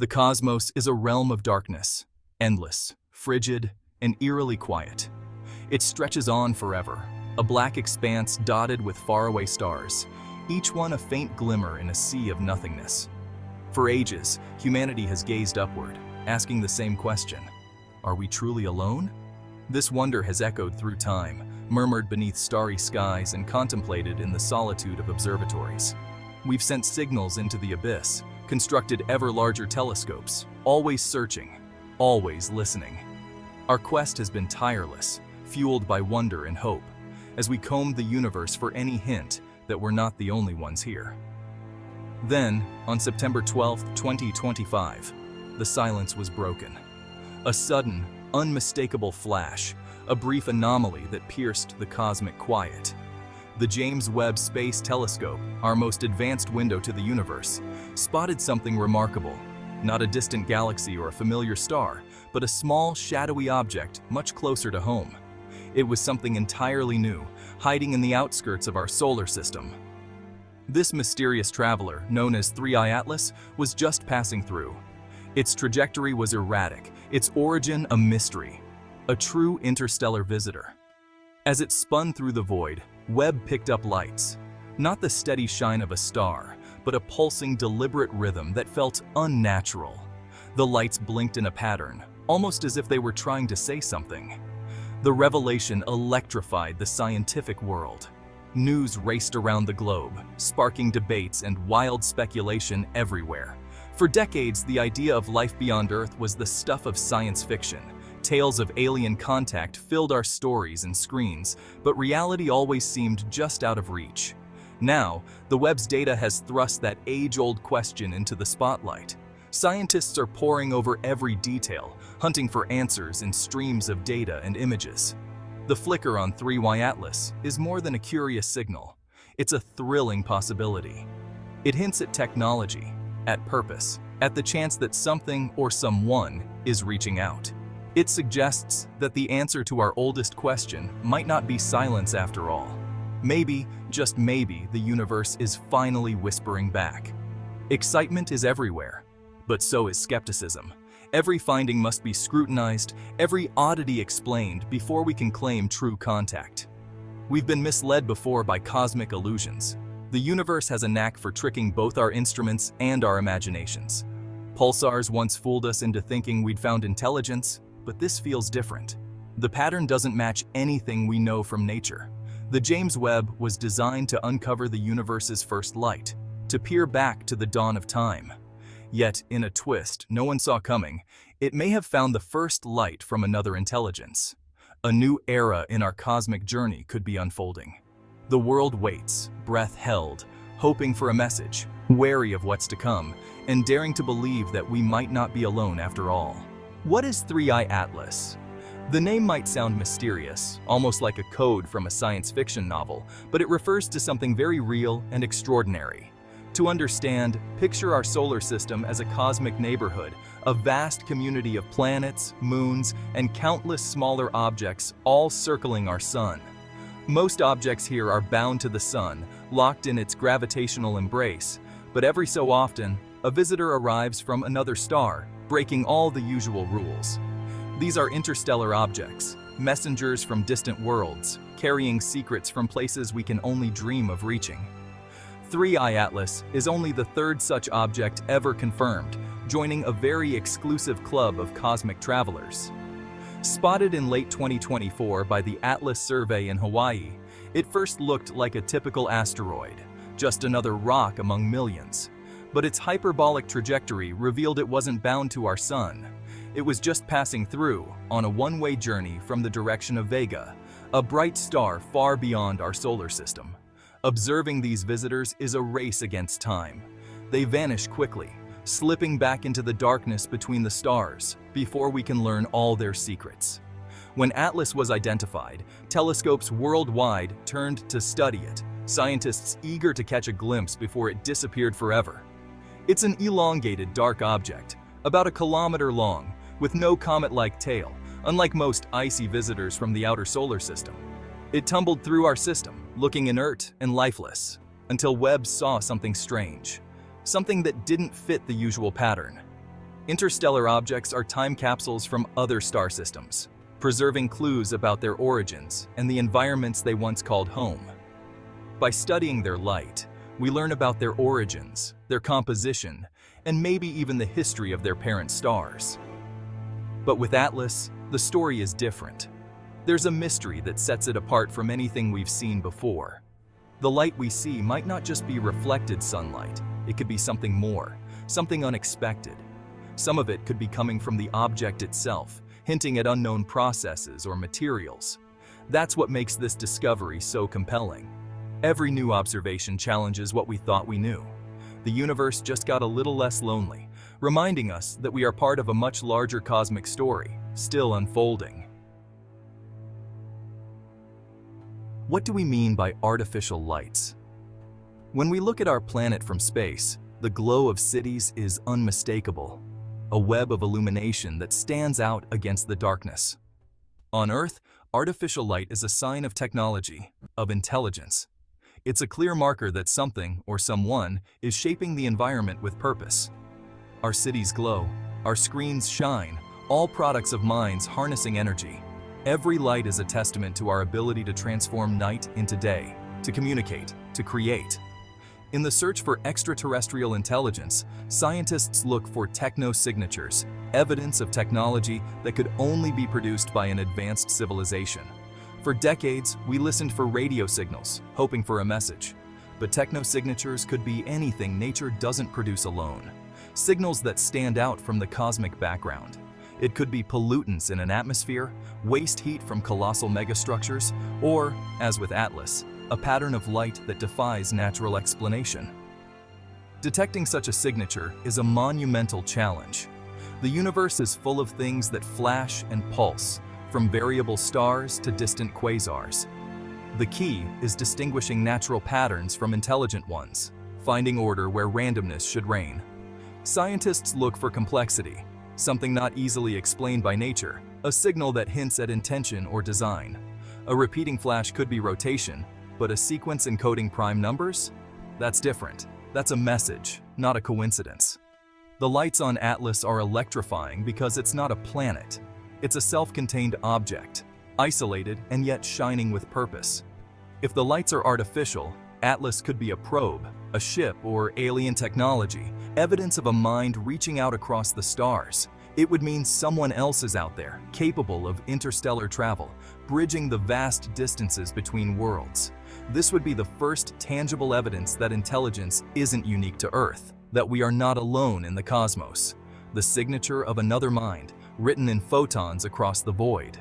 The cosmos is a realm of darkness, endless, frigid, and eerily quiet. It stretches on forever, a black expanse dotted with faraway stars, each one a faint glimmer in a sea of nothingness. For ages, humanity has gazed upward, asking the same question: are we truly alone? This wonder has echoed through time, murmured beneath starry skies, and contemplated in the solitude of observatories. We've sent signals into the abyss, constructed ever larger telescopes, always searching, always listening. Our quest has been tireless, fueled by wonder and hope, as we combed the universe for any hint that we're not the only ones here. Then, on September 12, 2025, the silence was broken. A sudden, unmistakable flash, a brief anomaly that pierced the cosmic quiet. The James Webb Space Telescope, our most advanced window to the universe, spotted something remarkable. Not a distant galaxy or a familiar star, but a small, shadowy object much closer to home. It was something entirely new, hiding in the outskirts of our solar system. This mysterious traveler, known as 3I Atlas, was just passing through. Its trajectory was erratic, its origin a mystery, a true interstellar visitor. As it spun through the void, Webb picked up lights. Not the steady shine of a star, but a pulsing, deliberate rhythm that felt unnatural. The lights blinked in a pattern, almost as if they were trying to say something. The revelation electrified the scientific world. News raced around the globe, sparking debates and wild speculation everywhere. For decades, the idea of life beyond Earth was the stuff of science fiction. Tales of alien contact filled our stories and screens, but reality always seemed just out of reach. Now, the Webb's data has thrust that age-old question into the spotlight. Scientists are poring over every detail, hunting for answers in streams of data and images. The flicker on 3Y Atlas is more than a curious signal. It's a thrilling possibility. It hints at technology, at purpose, at the chance that something or someone is reaching out. It suggests that the answer to our oldest question might not be silence after all. Maybe, just maybe, the universe is finally whispering back. Excitement is everywhere, but so is skepticism. Every finding must be scrutinized, every oddity explained before we can claim true contact. We've been misled before by cosmic illusions. The universe has a knack for tricking both our instruments and our imaginations. Pulsars once fooled us into thinking we'd found intelligence, but this feels different. The pattern doesn't match anything we know from nature. The James Webb was designed to uncover the universe's first light, to peer back to the dawn of time. Yet, in a twist no one saw coming, it may have found the first light from another intelligence. A new era in our cosmic journey could be unfolding. The world waits, breath held, hoping for a message, wary of what's to come, and daring to believe that we might not be alone after all. What is 3I Atlas? The name might sound mysterious, almost like a code from a science fiction novel, but it refers to something very real and extraordinary. To understand, picture our solar system as a cosmic neighborhood, a vast community of planets, moons, and countless smaller objects all circling our sun. Most objects here are bound to the sun, locked in its gravitational embrace, but every so often, a visitor arrives from another star, breaking all the usual rules. These are interstellar objects, messengers from distant worlds, carrying secrets from places we can only dream of reaching. 3I Atlas is only the third such object ever confirmed, joining a very exclusive club of cosmic travelers. Spotted in late 2024 by the Atlas survey in Hawaii, it first looked like a typical asteroid, just another rock among millions. But its hyperbolic trajectory revealed it wasn't bound to our sun. It was just passing through, on a one-way journey from the direction of Vega, a bright star far beyond our solar system. Observing these visitors is a race against time. They vanish quickly, slipping back into the darkness between the stars before we can learn all their secrets. When Atlas was identified, telescopes worldwide turned to study it, scientists eager to catch a glimpse before it disappeared forever. It's an elongated dark object, about a kilometer long, with no comet-like tail, unlike most icy visitors from the outer solar system. It tumbled through our system, looking inert and lifeless, until Webb saw something strange, something that didn't fit the usual pattern. Interstellar objects are time capsules from other star systems, preserving clues about their origins and the environments they once called home. By studying their light, we learn about their origins, their composition, and maybe even the history of their parent stars. But with Atlas, the story is different. There's a mystery that sets it apart from anything we've seen before. The light we see might not just be reflected sunlight, it could be something more, something unexpected. Some of it could be coming from the object itself, hinting at unknown processes or materials. That's what makes this discovery so compelling. Every new observation challenges what we thought we knew. The universe just got a little less lonely, reminding us that we are part of a much larger cosmic story, still unfolding. What do we mean by artificial lights? When we look at our planet from space, the glow of cities is unmistakable, a web of illumination that stands out against the darkness. On Earth, artificial light is a sign of technology, of intelligence. It's a clear marker that something or someone is shaping the environment with purpose. Our cities glow, our screens shine, all products of minds harnessing energy. Every light is a testament to our ability to transform night into day, to communicate, to create. In the search for extraterrestrial intelligence, scientists look for techno-signatures, evidence of technology that could only be produced by an advanced civilization. For decades, we listened for radio signals, hoping for a message. But techno-signatures could be anything nature doesn't produce alone. Signals that stand out from the cosmic background. It could be pollutants in an atmosphere, waste heat from colossal megastructures, or, as with Atlas, a pattern of light that defies natural explanation. Detecting such a signature is a monumental challenge. The universe is full of things that flash and pulse, from variable stars to distant quasars. The key is distinguishing natural patterns from intelligent ones, finding order where randomness should reign. Scientists look for complexity, something not easily explained by nature, a signal that hints at intention or design. A repeating flash could be rotation, but a sequence encoding prime numbers? That's different. That's a message, not a coincidence. The lights on Atlas are electrifying because it's not a planet. It's a self-contained object, isolated and yet shining with purpose. If the lights are artificial, Atlas could be a probe, a ship, or alien technology, evidence of a mind reaching out across the stars. It would mean someone else is out there, capable of interstellar travel, bridging the vast distances between worlds. This would be the first tangible evidence that intelligence isn't unique to Earth, that we are not alone in the cosmos. The signature of another mind, written in photons across the void.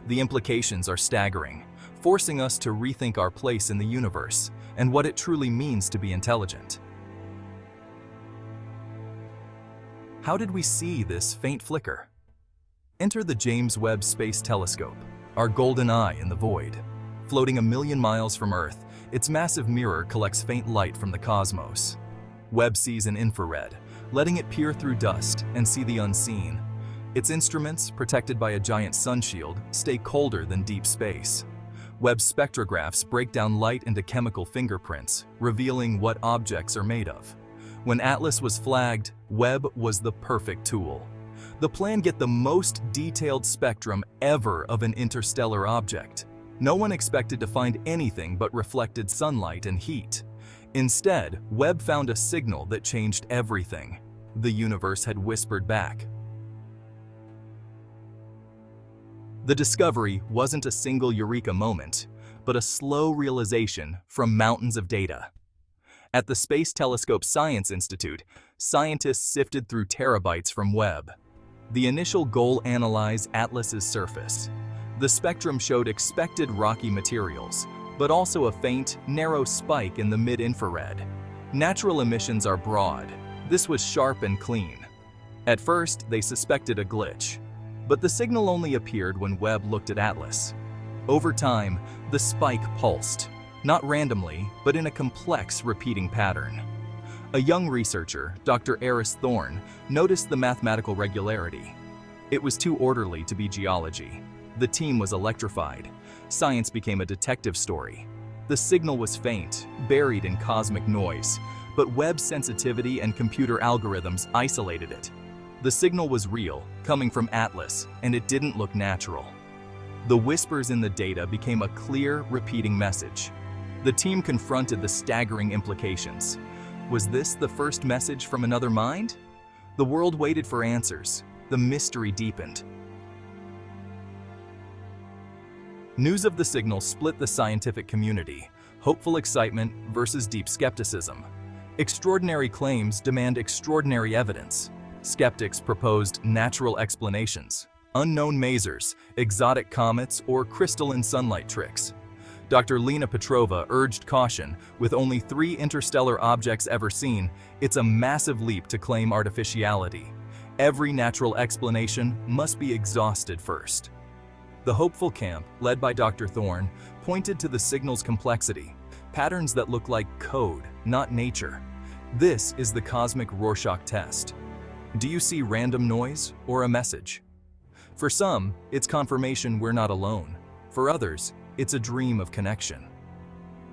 The implications are staggering, forcing us to rethink our place in the universe and what it truly means to be intelligent. How did we see this faint flicker? Enter the James Webb Space Telescope, our golden eye in the void. Floating 1,000,000 miles from Earth, its massive mirror collects faint light from the cosmos. Webb sees an infrared, letting it peer through dust and see the unseen. Its instruments, protected by a giant sun shield, stay colder than deep space. Webb's spectrographs break down light into chemical fingerprints, revealing what objects are made of. When Atlas was flagged, Webb was the perfect tool. The plan: get the most detailed spectrum ever of an interstellar object. No one expected to find anything but reflected sunlight and heat. Instead, Webb found a signal that changed everything. The universe had whispered back. The discovery wasn't a single eureka moment, but a slow realization from mountains of data. At the Space Telescope Science Institute, scientists sifted through terabytes from Webb. The initial goal: analyze Atlas's surface. The spectrum showed expected rocky materials, but also a faint, narrow spike in the mid-infrared. Natural emissions are broad. This was sharp and clean. At first, they suspected a glitch. But the signal only appeared when Webb looked at Atlas. Over time, the spike pulsed, not randomly, but in a complex, repeating pattern. A young researcher, Dr. Eris Thorne, noticed the mathematical regularity. It was too orderly to be geology. The team was electrified. Science became a detective story. The signal was faint, buried in cosmic noise, but Webb's sensitivity and computer algorithms isolated it. The signal was real, coming from Atlas, and it didn't look natural. The whispers in the data became a clear, repeating message. The team confronted the staggering implications. Was this the first message from another mind? The world waited for answers. The mystery deepened. News of the signal split the scientific community. Hopeful excitement versus deep skepticism. Extraordinary claims demand extraordinary evidence. Skeptics proposed natural explanations, unknown masers, exotic comets, or crystalline sunlight tricks. Dr. Lena Petrova urged caution. With only 3 interstellar objects ever seen, it's a massive leap to claim artificiality. Every natural explanation must be exhausted first. The hopeful camp, led by Dr. Thorne, pointed to the signal's complexity, patterns that look like code, not nature. This is the cosmic Rorschach test. Do you see random noise or a message? For some, it's confirmation we're not alone. For others, it's a dream of connection.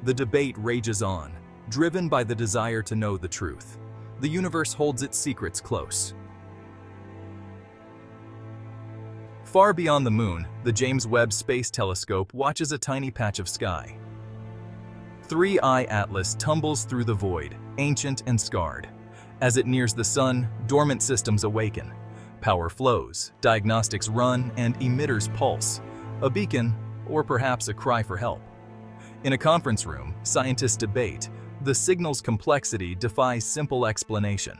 The debate rages on, driven by the desire to know the truth. The universe holds its secrets close. Far beyond the moon, the James Webb Space Telescope watches a tiny patch of sky. 3I Atlas tumbles through the void, ancient and scarred. As it nears the sun, dormant systems awaken. Power flows, diagnostics run, and emitters pulse. A beacon, or perhaps a cry for help. In a conference room, scientists debate. The signal's complexity defies simple explanation.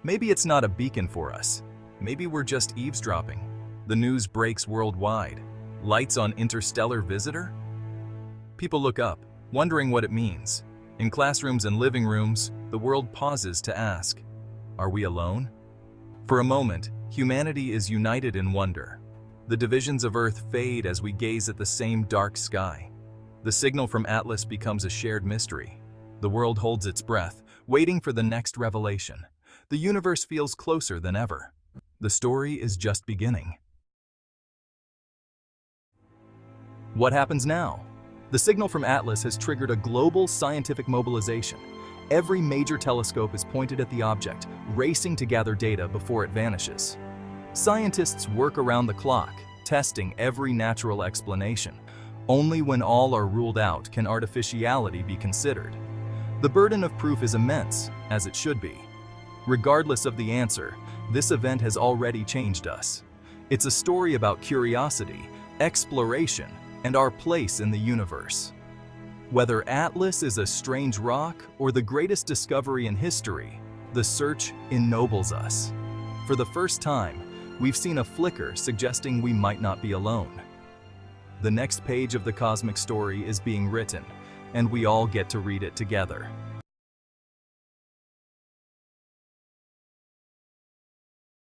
Maybe it's not a beacon for us. Maybe we're just eavesdropping. The news breaks worldwide. Lights on interstellar visitor? People look up, wondering what it means. In classrooms and living rooms, the world pauses to ask, are we alone? For a moment, humanity is united in wonder. The divisions of Earth fade as we gaze at the same dark sky. The signal from Atlas becomes a shared mystery. The world holds its breath, waiting for the next revelation. The universe feels closer than ever. The story is just beginning. What happens now? The signal from Atlas has triggered a global scientific mobilization. Every major telescope is pointed at the object, racing to gather data before it vanishes. Scientists work around the clock, testing every natural explanation. Only when all are ruled out can artificiality be considered. The burden of proof is immense, as it should be. Regardless of the answer, this event has already changed us. It's a story about curiosity, exploration, and our place in the universe. Whether Atlas is a strange rock or the greatest discovery in history, the search ennobles us. For the first time, we've seen a flicker suggesting we might not be alone. The next page of the cosmic story is being written, and we all get to read it together.